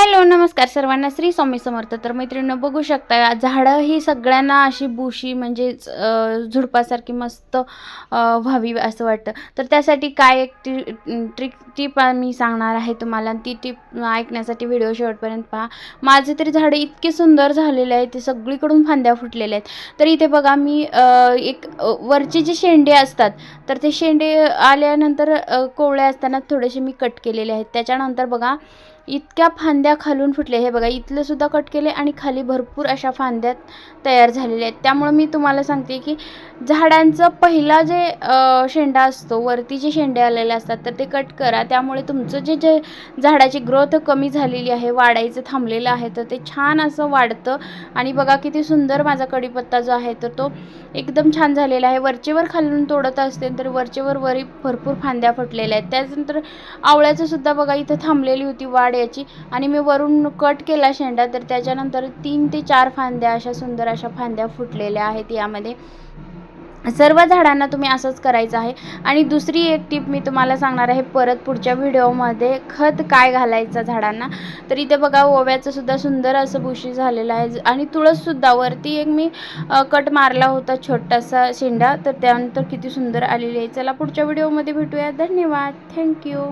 Hello नमस्कार सर्वांना, श्री स्वामी समर्थ. तर मैत्रिणींनो, बघू शकता झाडं ही सगळ्यांना अशी बुशी म्हणजे झुडपासारखी मस्त व्हावी असं वाटतं. तर त्यासाठी काय एक टिप मी सांगणार आहे तुम्हाला. ती टिप ऐकण्यासाठी व्हिडिओ शेवटपर्यंत पहा. माझे तरी झाडं इतके सुंदर झालेले आहेत, ते सगळीकडून फांद्या फुटलेल्या आहेत. तर इथे बघा मी एक वरचे जे शेंडे असतात, तर ते शेंडे आल्यानंतर कोवळे असताना थोडेसे मी कट केलेले आहेत. त्याच्यानंतर बघा इतक्या फांद्या खालून फुटले. हे बघा इथलं सुद्धा कट केले आणि खाली भरपूर अशा फांद्या तयार झालेल्या आहेत. त्यामुळे मी तुम्हाला सांगते की झाडांचं पहिला जे शेंडा असतो, वरती जे शेंडे आलेले असतात, तर ते कट करा. त्यामुळे तुमचं जे जे झाडाची ग्रोथ कमी झालेली आहे, वाढायचं थांबलेलं आहे, तर ते छान असं वाढतं. आणि बघा किती सुंदर माझा कढीपत्ता जो आहे तर तो एकदम छान झालेला आहे. वरचेवर खालून तोडत असते तर वरचेवर वरी भरपूर फांद्या फुटलेल्या आहेत. त्यानंतर आवळ्याचं सुद्धा बघा इथं थांबलेली होती वाढ याची, आणि मी वरून कट केला शेंडा, तर त्याच्यानंतर 3 ते 4 फांद्या अशा सुंदर अशा फांद्या फुटलेल्या आहेत. यामध्ये सर्व झाडांना तुम्ही असंच करायचं आहे. आणि दुसरी एक टिप मी तुम्हाला सांगणार आहे परत पुढच्या व्हिडिओमध्ये, खत काय घालायचं झाडांना. तर इथे बघा ओव्याचं सुद्धा सुंदर असं बुशी झालेलं आहे. आणि तुळससुद्धा वरती एक मी कट मारला होता छोटासा शेंडा, तर त्यानंतर किती सुंदर आलेली आहे. चला पुढच्या व्हिडिओमध्ये भेटूया. धन्यवाद. थँक्यू.